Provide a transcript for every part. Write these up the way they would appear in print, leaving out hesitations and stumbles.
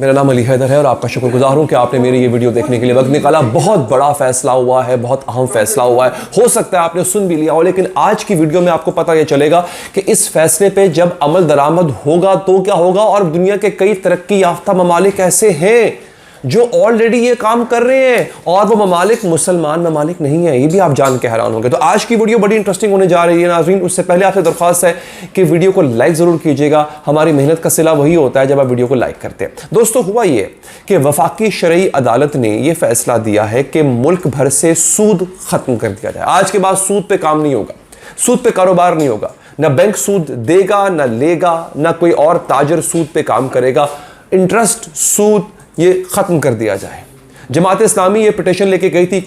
मेरा नाम अली हैदर है और आपका शुक्रगुजार हूँ कि आपने मेरी ये वीडियो देखने के लिए वक्त निकाला। बहुत बड़ा फैसला हुआ है, बहुत अहम फैसला हुआ है, हो सकता है आपने सुन भी लिया हो, लेकिन आज की वीडियो में आपको पता ये चलेगा कि इस फैसले पे जब अमल दरामद होगा तो क्या होगा। और दुनिया के कई तरक्की याफ्ता ममालिक ऐसे हैं जो ऑलरेडी ये काम कर रहे हैं और वो ममालिक मुसलमान ममालिक नहीं है, ये भी आप जान के हैरान होंगे। तो आज की वीडियो बड़ी इंटरेस्टिंग होने जा रही है नाज़रीन। उससे पहले आपसे दरख्वास्त है कि वीडियो को लाइक ज़रूर कीजिएगा। हमारी मेहनत का सिला वही होता है जब आप वीडियो को लाइक करते हैं। दोस्तों, हुआ ये कि वफाकी शरई अदालत ने यह फैसला दिया है कि मुल्क भर से सूद ख़त्म कर दिया जाए। आज के बाद सूद पे काम नहीं होगा, सूद पे कारोबार नहीं होगा, ना बैंक सूद देगा ना लेगा, ना कोई और ताजर सूद पे काम करेगा। इंटरेस्ट सूद ये ख़त्म कर दिया जाए। जमात इस्लामी ये पिटीशन लेके गई थी,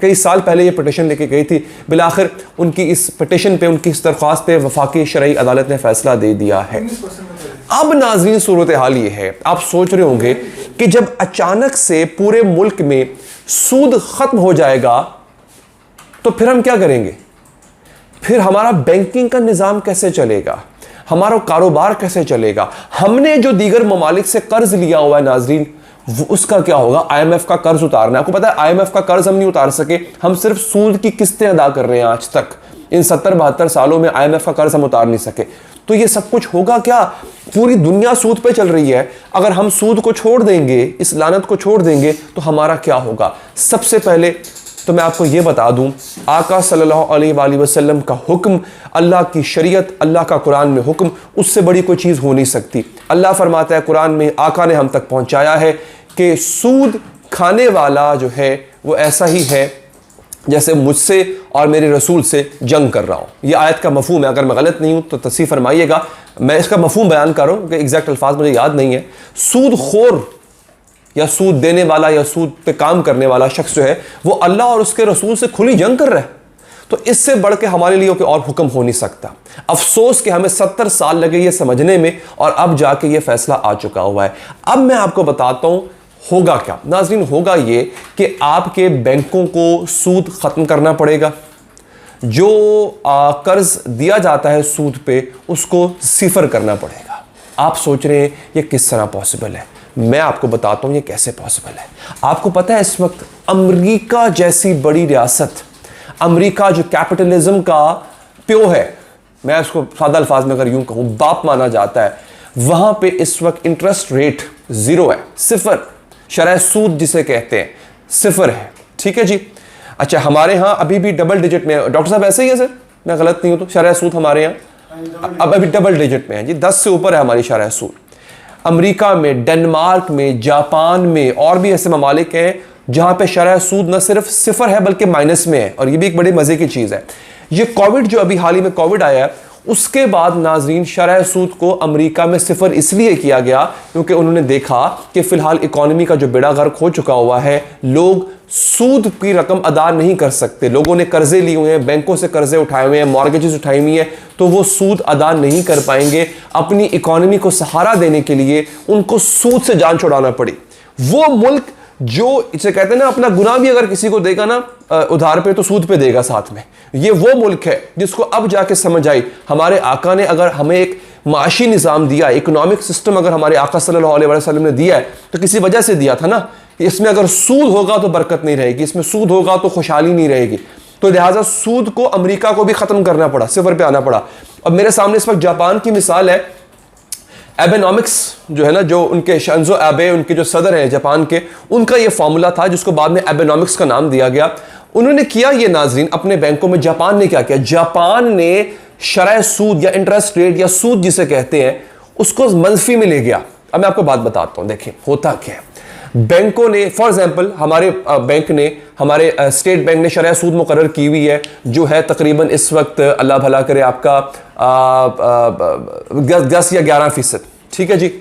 कई साल पहले ये पिटीशन लेके गई थी। बिलाखिर उनकी इस पिटीशन पे, उनकी इस दरख्वास्त पे वफाकी शरई अदालत ने फैसला दे दिया है। अब नाज़रीन सूरत हाल ये है, आप सोच रहे होंगे कि जब अचानक से पूरे मुल्क में सूद ख़त्म हो जाएगा तो फिर हम क्या करेंगे, फिर हमारा बैंकिंग का निज़ाम कैसे चलेगा, हमारा कारोबार कैसे चलेगा। हमने जो दीगर ममालिक से कर्ज लिया हुआ है नाजरीन, उसका क्या होगा। IMF का कर्ज उतारना है, आपको पता है IMF का कर्ज हम नहीं उतार सके, हम सिर्फ सूद की किस्तें अदा कर रहे हैं। आज तक इन 70-72 सालों में IMF का कर्ज हम उतार नहीं सके। तो ये सब कुछ होगा क्या, पूरी दुनिया सूद पे चल रही है। अगर हम सूद को छोड़ देंगे, इस लानत को छोड़ देंगे तो हमारा क्या होगा। सबसे पहले तो मैं आपको ये बता दूं, आका सल्लल्लाहु अलैहि वसल्लम का हुक्म, अल्लाह की शरीयत, अल्लाह का कुरान में हुक्म, उससे बड़ी कोई चीज़ हो नहीं सकती। अल्लाह फरमाता है कुरान में, आका ने हम तक पहुंचाया है कि सूद खाने वाला जो है वो ऐसा ही है जैसे मुझसे और मेरे रसूल से जंग कर रहा हूँ। ये आयत का मफहूम है, अगर मैं गलत नहीं हूँ तो तस्सीह फरमाइएगा। मैं इसका मफहूम बयान कर रहा हूँ कि एग्जैक्ट अल्फाज मुझे याद नहीं है। सूद खोर या सूद देने वाला या सूद पे काम करने वाला शख्स जो है वो अल्लाह और उसके रसूल से खुली जंग कर रहा है। तो इससे बढ़ के हमारे लिए कोई और हुक्म हो नहीं सकता। अफसोस कि हमें 70 साल लगे ये समझने में और अब जाके ये फैसला आ चुका हुआ है। अब मैं आपको बताता हूं होगा क्या नाज़रीन। होगा ये कि आपके बैंकों को सूद ख़त्म करना पड़ेगा। जो कर्ज दिया जाता है सूद पे उसको सिफर करना पड़ेगा। आप सोच रहे हैं ये किस तरह पॉसिबल है, मैं आपको बताता हूं ये कैसे पॉसिबल है। आपको पता है इस वक्त अमेरिका जैसी बड़ी रियासत, अमेरिका जो कैपिटलिज्म का प्यो है, मैं उसको सादा अल्फाज में अगर यूं कहूं बाप माना जाता है, वहां पे इस वक्त इंटरेस्ट रेट 0 है, सिफर। शरह सूद जिसे कहते हैं सिफर है, ठीक है जी। अच्छा, हमारे यहाँ अभी भी डबल डिजिट में है। डॉक्टर साहब ऐसे ही है सर, मैं गलत नहीं हूं तो शरह सूद हमारे यहाँ अब अभी डबल डिजिट में है जी, 10 से ऊपर है हमारी शरह सूद। अमेरिका में, डेनमार्क में, जापान में और भी ऐसे ममालिक हैं जहां पे शरह सूद न सिर्फ सिफर है बल्कि माइनस में है। और ये भी एक बड़े मजे की चीज है। ये कोविड जो अभी हाल ही में कोविड आया है उसके बाद नाजरीन शरह सूद को अमेरिका में सिफर इसलिए किया गया क्योंकि उन्होंने देखा कि फिलहाल इकोनॉमी का जो बेड़ा गर्क हो चुका हुआ है, लोग सूद की रकम अदा नहीं कर सकते। लोगों ने कर्जे लिए हुए हैं, बैंकों से कर्जे उठाए हुए हैं, मॉर्गेजेस उठाई हुई हैं, तो वो सूद अदा नहीं कर पाएंगे। अपनी इकोनॉमी को सहारा देने के लिए उनको सूद से जान छुड़ाना पड़ी। वो मुल्क जो इसे कहते हैं ना, अपना गुनाह भी अगर किसी को देगा ना उधार पे तो सूद पे देगा साथ में। ये वो मुल्क है जिसको अब जाके समझ आई, हमारे आका ने अगर हमें एक माशी निज़ाम दिया, इकोनॉमिक सिस्टम अगर हमारे आका सल्लल्लाहु अलैहि वसल्लम ने दिया है तो किसी वजह से दिया था ना। इसमें अगर सूद होगा तो बरकत नहीं रहेगी, इसमें सूद होगा तो खुशहाली नहीं रहेगी। तो लिहाजा सूद को अमेरिका को भी खत्म करना पड़ा, सिफर पे आना पड़ा। अब मेरे सामने इस वक्त जापान की मिसाल है। एबेनॉमिक्स जो है ना, जो उनके शिंजो एबे, उनके जो सदर हैं जापान के, उनका ये फॉर्मूला था जिसको बाद में एबेनॉमिक्स का नाम दिया गया। उन्होंने किया ये नाजरीन अपने बैंकों में। जापान ने क्या किया, जापान ने शरह सूद या इंटरेस्ट रेट या सूद जिसे कहते हैं उसको मनफी में ले गया। अब मैं आपको बात बताता हूं, देखिए होता क्या है। बैंकों ने फॉर एग्जांपल हमारे बैंक ने, हमारे स्टेट बैंक ने शरह सूद मुकर्रर की हुई है जो है तकरीबन इस वक्त, अल्लाह भला करे, आपका 10 या 11%, ठीक है जी।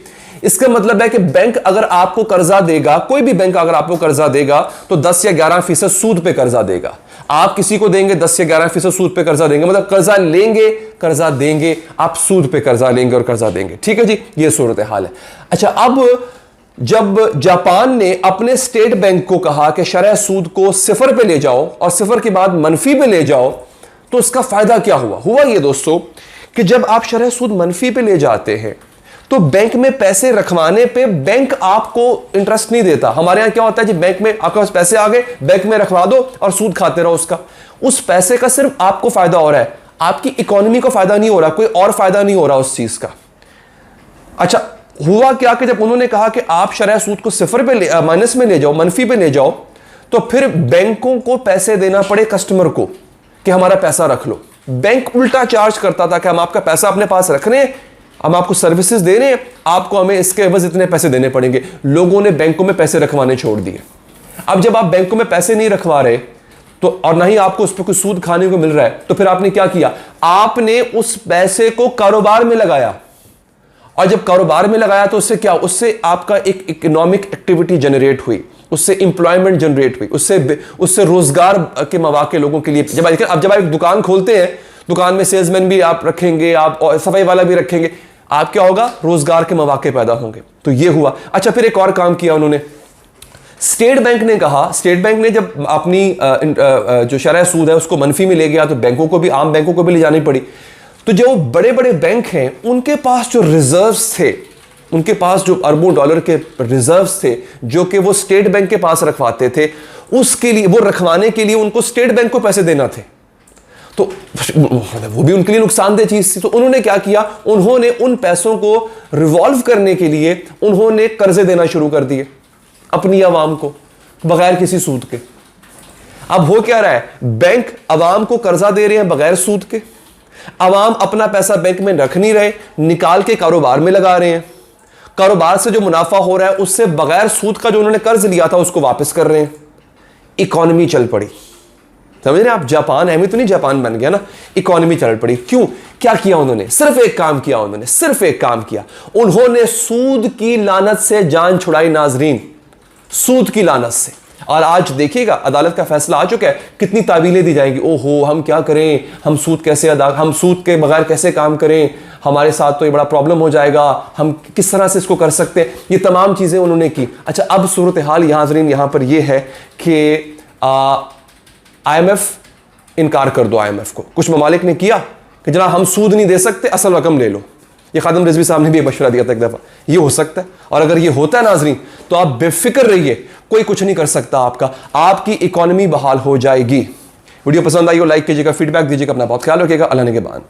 इसका मतलब है कि बैंक अगर आपको कर्जा देगा, कोई भी बैंक अगर आपको कर्जा देगा तो 10 या 11% सूद पे कर्जा देगा। आप किसी को देंगे 10 या 11% सूद पे कर्जा देंगे, मतलब कर्जा लेंगे कर्जा देंगे, आप सूद पे कर्जा लेंगे और कर्जा देंगे, ठीक है जी। ये सूरत हाल है। अच्छा, अब जब जापान ने अपने स्टेट बैंक को कहा कि शरह सूद को सिफर पे ले जाओ और सिफर के बाद मनफी पे ले जाओ, तो इसका फायदा क्या हुआ। हुआ ये दोस्तों कि जब आप शरह सूद मनफी पे ले जाते हैं तो बैंक में पैसे रखवाने पे बैंक आपको इंटरेस्ट नहीं देता। हमारे यहां क्या होता है जी, बैंक में आपके पास पैसे आ गए, बैंक में रखवा दो और सूद खाते रहो उसका। उस पैसे का सिर्फ आपको फायदा हो रहा है, आपकी इकोनॉमी को फायदा नहीं हो रहा, कोई और फायदा नहीं हो रहा उस चीज का। अच्छा, हुआ क्या कि जब उन्होंने कहा कि आप शरह सूद को सिफर पे माइनस में ले जाओ, मनफी पे ले जाओ, तो फिर बैंकों को पैसे देना पड़े कस्टमर को कि हमारा पैसा रख लो। बैंक उल्टा चार्ज करता था कि हम आपका पैसा अपने पास रख रहे हैं, हम आपको सर्विसेज दे रहे हैं, आपको हमें इसके एवज इतने पैसे देने पड़ेंगे। लोगों ने बैंकों में पैसे रखवाने छोड़ दिए। अब जब आप बैंकों में पैसे नहीं रखवा रहे तो, और ना ही आपको उस पर कोई सूद खाने को मिल रहा है, तो फिर आपने क्या किया, आपने उस पैसे को कारोबार में लगाया। और जब कारोबार में लगाया तो उससे क्या, उससे आपका एक इकोनॉमिक एक्टिविटी जनरेट हुई, उससे इंप्लॉयमेंट जनरेट हुई, उससे रोजगार के मौके लोगों के लिए। जब आप एक दुकान खोलते हैं, दुकान में सेल्समैन भी आप रखेंगे, आप सफाई वाला भी रखेंगे, आप क्या होगा, रोजगार के मौके पैदा होंगे। तो ये हुआ। अच्छा, फिर एक और काम किया उन्होंने, स्टेट बैंक ने कहा, स्टेट बैंक ने जब अपनी जो शरह सूद है उसको मनफी में ले गया, तो बैंकों को भी, आम बैंकों को भी ले जानी पड़ी। तो जो बड़े बड़े बैंक हैं उनके पास जो रिजर्व्स थे, उनके पास जो अरबों डॉलर के रिजर्व्स थे, जो कि वो स्टेट बैंक के पास रखवाते थे, उसके लिए, वो रखवाने के लिए उनको स्टेट बैंक को पैसे देना थे। तो वो भी उनके लिए नुकसानदेह चीज थी। तो उन्होंने क्या किया, उन्होंने उन पैसों को रिवॉल्व करने के लिए उन्होंने कर्जे देना शुरू कर दिए अपनी आवाम को, बगैर किसी सूद के। अब हो क्या रहा है, बैंक आवाम को कर्जा दे रहे हैं बगैर सूद के, आवाम अपना पैसा बैंक में रख नहीं रहे, निकाल के कारोबार में लगा रहे हैं, कारोबार से जो मुनाफा हो रहा है उससे बगैर सूद का जो उन्होंने कर्ज लिया था उसको वापस कर रहे हैं। इकोनॉमी चल पड़ी, समझ रहे हैं आप, जापान है तो नहीं, जापान बन गया ना, इकोनॉमी चल पड़ी। क्यों, क्या किया उन्होंने, सिर्फ एक काम किया उन्होंने, सिर्फ एक काम किया, उन्होंने सूद की लानत से जान छुड़ाई। नाजरीन, सूद की लानत से। और आज देखिएगा अदालत का फैसला आ चुका है, कितनी तावीलें दी जाएंगी, ओहो हम क्या करें, हम सूद कैसे हम सूद के बगैर कैसे काम करें, हमारे साथ तो ये बड़ा प्रॉब्लम हो जाएगा, हम किस तरह से इसको कर सकते हैं, ये तमाम चीजें उन्होंने की। अच्छा, अब सूरत हाल यहां पर यह है कि IMF इनकार कर दो। IMF को कुछ ममालिक ने किया कि जनाब हम सूद नहीं दे सकते, असल रकम ले लो। ये खादिम रिजवी साहब ने भी मशवरा दिया था एक दफा, ये हो सकता है। और अगर ये होता है नाजरीन, तो आप बेफिक्र रहिए, कोई कुछ नहीं कर सकता आपका, आपकी इकोनॉमी बहाल हो जाएगी। वीडियो पसंद आई हो लाइक कीजिएगा, फीडबैक दीजिएगा, अपना बहुत ख्याल रखिएगा। अल्लाह ने के बाद।